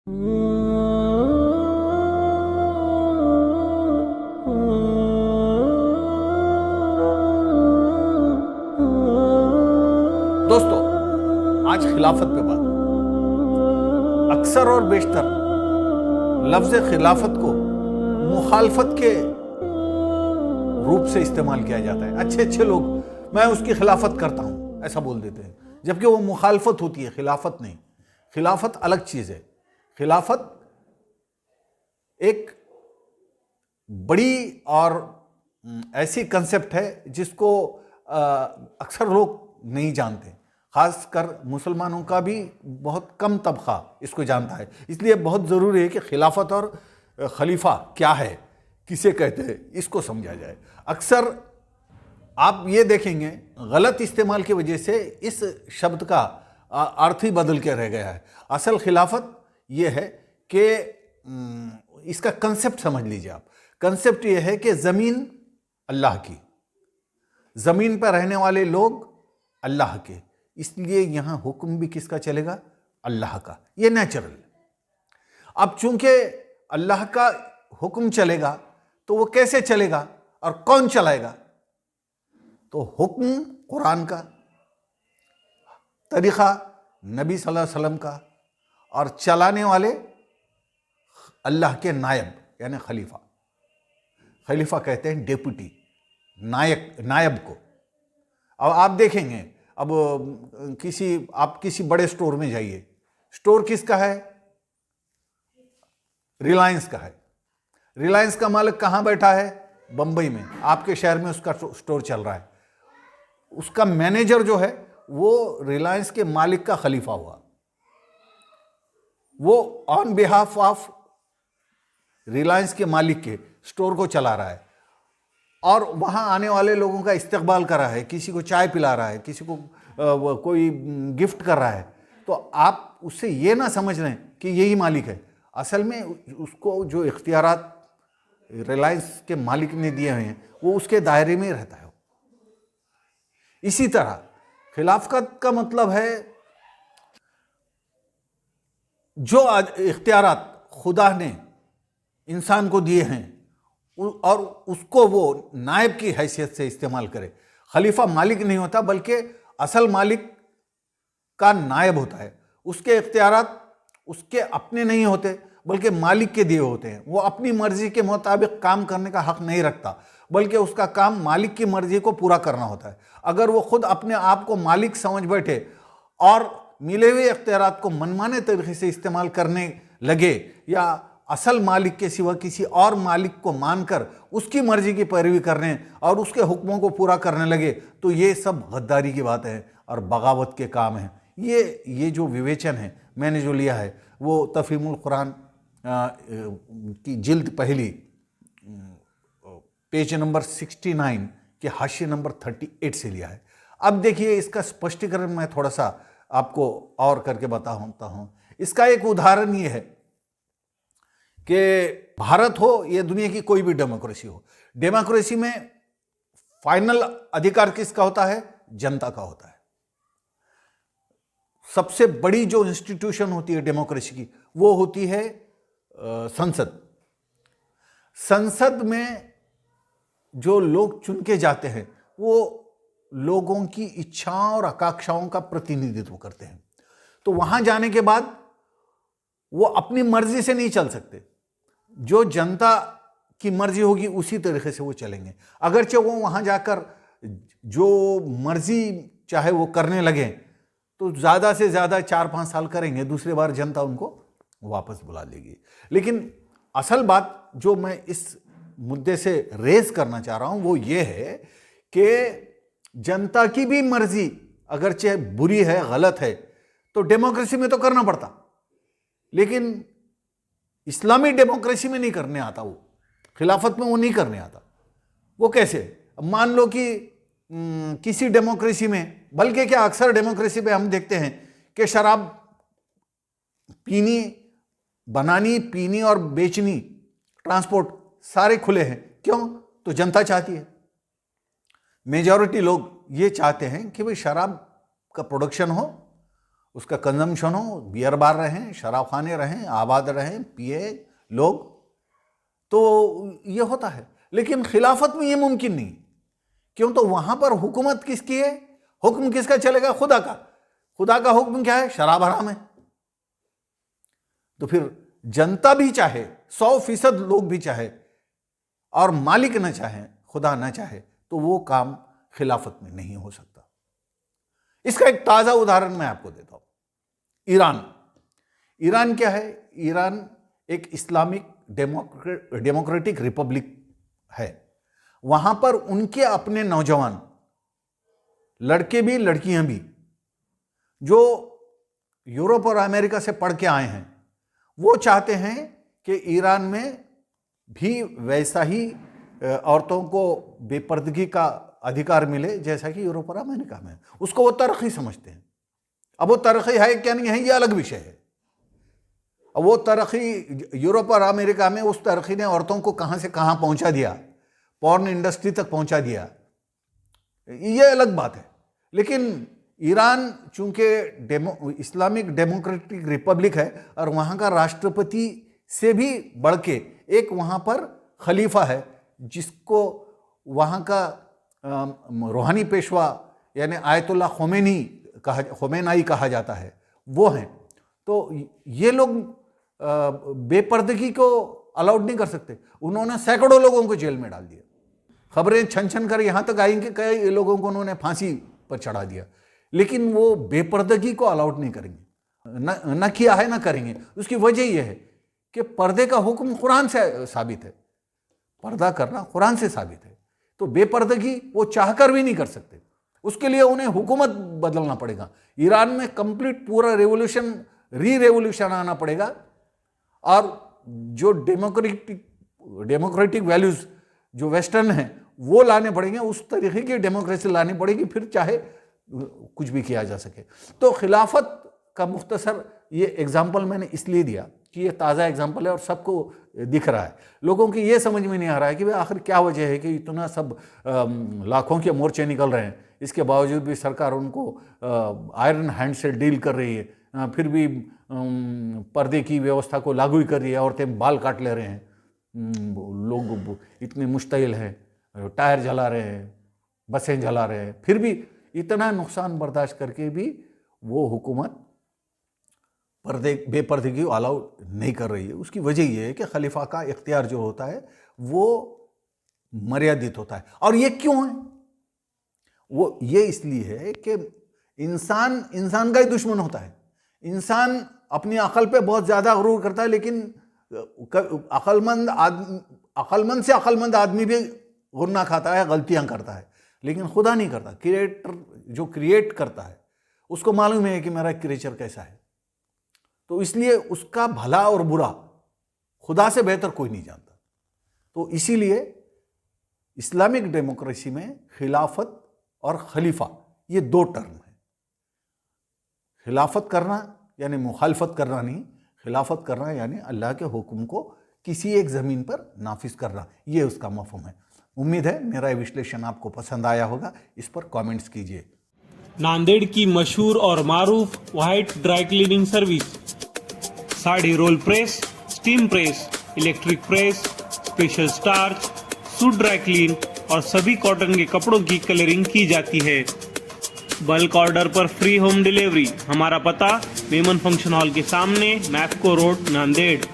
दोस्तों, आज खिलाफत पे बात। अक्सर और बेशतर लफ्ज खिलाफत को मुखालफत के रूप से इस्तेमाल किया जाता है। अच्छे अच्छे लोग मैं उसकी खिलाफत करता हूं ऐसा बोल देते हैं, जबकि वो मुखालफत होती है, खिलाफत नहीं। खिलाफत अलग चीज है। खिलाफत एक बड़ी और ऐसी कंसेप्ट है जिसको अक्सर लोग नहीं जानते, खासकर मुसलमानों का भी बहुत कम तबका इसको जानता है। इसलिए बहुत ज़रूरी है कि खिलाफत और खलीफा क्या है, किसे कहते हैं, इसको समझा जाए। अक्सर आप ये देखेंगे गलत इस्तेमाल की वजह से इस शब्द का अर्थ ही बदल के रह गया है। असल खिलाफत ये है कि इसका कंसेप्ट समझ लीजिए आप। कंसेप्ट ये है कि ज़मीन अल्लाह की, ज़मीन पर रहने वाले लोग अल्लाह के, इसलिए यहां हुक्म भी किसका चलेगा? अल्लाह का। ये नेचुरल। अब चूंकि अल्लाह का हुक्म चलेगा तो वो कैसे चलेगा और कौन चलाएगा? तो हुक्म कुरान का, तरीका नबी सल्लल्लाहु अलैहि वसल्लम का, और चलाने वाले अल्लाह के नायब यानी खलीफा। खलीफा कहते हैं डेप्यूटी, नायब को। अब आप देखेंगे, अब आप किसी बड़े स्टोर में जाइए, स्टोर किसका है? रिलायंस का है। रिलायंस का मालिक कहां बैठा है? बंबई में। आपके शहर में उसका स्टोर चल रहा है। उसका मैनेजर जो है वो रिलायंस के मालिक का खलीफा हुआ। वो ऑन बिहाफ ऑफ रिलायंस के मालिक के स्टोर को चला रहा है और वहां आने वाले लोगों का इस्तकबाल कर रहा है, किसी को चाय पिला रहा है, किसी को कोई गिफ्ट कर रहा है। तो आप उससे ये ना समझ लें कि यही मालिक है। असल में उसको जो इख्तियारात रिलायंस के मालिक ने दिए हुए हैं वो उसके दायरे में ही रहता है। इसी तरह खिलाफत का मतलब है जो इख्तियारात खुदा ने इंसान को दिए हैं और उसको वो नायब की हैसियत से इस्तेमाल करे। खलीफा मालिक नहीं होता, बल्कि असल मालिक का नायब होता है। उसके इख्तियारात उसके अपने नहीं होते, बल्कि मालिक के दिए होते हैं। वो अपनी मर्जी के मुताबिक काम करने का हक नहीं रखता, बल्कि उसका काम मालिक की मर्जी को पूरा करना होता है। अगर वो खुद अपने आप को मालिक समझ बैठे और मिले हुए इख्तियारात को मनमाने तरीके से इस्तेमाल करने लगे या असल मालिक के सिवा किसी और मालिक को मानकर उसकी मर्जी की पैरवी करने और उसके हुक्मों को पूरा करने लगे, तो ये सब गद्दारी की बात है और बगावत के काम हैं। ये जो विवेचन है मैंने जो लिया है वो तफहीमुल कुरान की जिल्द पहली पेज नंबर 69 के हाशिए नंबर 38 से लिया है। अब देखिए, इसका स्पष्टीकरण मैं थोड़ा सा आपको और करके बताता हूं। इसका एक उदाहरण ये है कि भारत हो या दुनिया की कोई भी डेमोक्रेसी हो, डेमोक्रेसी में फाइनल अधिकार किसका होता है? जनता का होता है। सबसे बड़ी जो इंस्टीट्यूशन होती है डेमोक्रेसी की वो होती है संसद। संसद में जो लोग चुन के जाते हैं वो लोगों की इच्छाओं और आकांक्षाओं का प्रतिनिधित्व करते हैं। तो वहां जाने के बाद वो अपनी मर्जी से नहीं चल सकते। जो जनता की मर्जी होगी उसी तरीके से वो चलेंगे। अगरचे वो वहां जाकर जो मर्जी चाहे वो करने लगे तो ज्यादा से ज्यादा 4-5 साल करेंगे, दूसरी बार जनता उनको वापस बुला लेगी। लेकिन असल बात जो मैं इस मुद्दे से रेज करना चाह रहा हूं वो ये है कि जनता की भी मर्जी अगरचे बुरी है, गलत है, तो डेमोक्रेसी में तो करना पड़ता, लेकिन इस्लामी डेमोक्रेसी में नहीं करने आता। वो खिलाफत में वो नहीं करने आता। वो कैसे? मान लो कि किसी डेमोक्रेसी में, बल्कि क्या अक्सर डेमोक्रेसी पे हम देखते हैं कि शराब पीनी, बनानी, पीनी और बेचनी, ट्रांसपोर्ट सारे खुले हैं। क्यों? तो जनता चाहती है। मेजॉरिटी लोग ये चाहते हैं कि भाई शराब का प्रोडक्शन हो, उसका कंजम्पशन हो, बियर बार रहें, शराब खाने रहें, आबाद रहें, पिए लोग, तो ये होता है। लेकिन खिलाफत में ये मुमकिन नहीं। क्यों? तो वहां पर हुकूमत किसकी है? हुक्म किसका चलेगा? खुदा का। खुदा का हुक्म क्या है? शराब हराम है। तो फिर जनता भी चाहे, 100% लोग भी चाहे और मालिक न चाहे, खुदा न चाहे, तो वो काम खिलाफत में नहीं हो सकता। इसका एक ताजा उदाहरण मैं आपको देता हूं। ईरान। ईरान क्या है? ईरान एक इस्लामिक डेमोक्रेटिक रिपब्लिक है। वहां पर उनके अपने नौजवान, लड़के भी लड़कियां भी, जो यूरोप और अमेरिका से पढ़ के आए हैं, वो चाहते हैं कि ईरान में भी वैसा ही औरतों को बेपर्दगी का अधिकार मिले जैसा कि यूरोप और अमेरिका में। उसको वो तरक्की समझते हैं। अब वो तरक्की है क्या नहीं है, ये अलग विषय है। अब वो तरक्की यूरोप और अमेरिका में, उस तरक्की ने औरतों को कहां से कहां पहुंचा दिया, पॉर्न इंडस्ट्री तक पहुंचा दिया, ये अलग बात है। लेकिन ईरान चूंकि इस्लामिक डेमोक्रेटिक रिपब्लिक है और वहां का राष्ट्रपति से भी बढ़ के एक वहां पर खलीफा है, जिसको वहां का रूहानी पेशवा यानी आयतुल्लाह खोमेनाई कहा जाता है, वो हैं। तो ये लोग बेपर्दगी को अलाउड नहीं कर सकते। उन्होंने सैकड़ों लोगों को जेल में डाल दिया। खबरें छन छन कर यहां तक आई कि कई लोगों को उन्होंने फांसी पर चढ़ा दिया। लेकिन वो बेपर्दगी को अलाउड नहीं करेंगे, न किया है, न करेंगे। उसकी वजह यह है कि पर्दे का हुक्म कुरान से साबित है, पर्दा करना कुरान से साबित है। तो बेपर्दगी वो चाहकर भी नहीं कर सकते, उसके लिए उन्हें हुकूमत बदलना पड़ेगा। ईरान में कंप्लीट पूरा रेवोल्यूशन आना पड़ेगा और जो डेमोक्रेटिक वैल्यूज जो वेस्टर्न हैं वो लाने पड़ेंगे, उस तरीके की डेमोक्रेसी लानी पड़ेगी, फिर चाहे कुछ भी किया जा सके। तो खिलाफत का मुख्तसर ये एग्जाम्पल मैंने इसलिए दिया कि ये ताज़ा एग्जाम्पल है और सबको दिख रहा है। लोगों की ये समझ में नहीं आ रहा है कि भाई आखिर क्या वजह है कि इतना सब लाखों के मोर्चे निकल रहे हैं, इसके बावजूद भी सरकार उनको आयरन हैंड से डील कर रही है, फिर भी पर्दे की व्यवस्था को लागू ही कर रही है। औरतें बाल काट ले रहे हैं, लोग इतने मुश्तिल हैं, टायर जला रहे हैं, बसें जला रहे हैं, फिर भी इतना नुकसान बर्दाश्त करके भी वो हुकूमत बेपर्दगी को अलाउ नहीं कर रही है। उसकी वजह यह है कि खलीफा का इख्तियार जो होता है वो मर्यादित होता है। और ये क्यों है? वो ये इसलिए है कि इंसान का ही दुश्मन होता है। इंसान अपनी अकल पे बहुत ज्यादा गुरूर करता है, लेकिन अक्लमंद से अक्लमंद आदमी भी गुनाह खाता है, गलतियां करता है, लेकिन खुदा नहीं करता। क्रिएटर जो क्रिएट करता है उसको मालूम है कि मेरा क्रिएचर कैसा है, तो इसलिए उसका भला और बुरा खुदा से बेहतर कोई नहीं जानता। तो इसीलिए इस्लामिक डेमोक्रेसी में खिलाफत और खलीफा ये दो टर्म है। खिलाफत करना यानी मुखालफत करना नहीं, खिलाफत करना यानी अल्लाह के हुक्म को किसी एक ज़मीन पर नाफिज करना, ये उसका मफ़हूम है। उम्मीद है मेरा विश्लेषण आपको पसंद आया होगा। इस पर कमेंट्स कीजिए। नांदेड़ की मशहूर और मारूफ white dry cleaning service, sari roll press, steam press, electric press, special starch, suit dry clean और सभी कॉटन के कपड़ों की कलरिंग की जाती है। बल्क ऑर्डर पर फ्री होम डिलीवरी। हमारा पता मेमन फंक्शन हॉल के सामने, मैफको रोड, नांदेड़।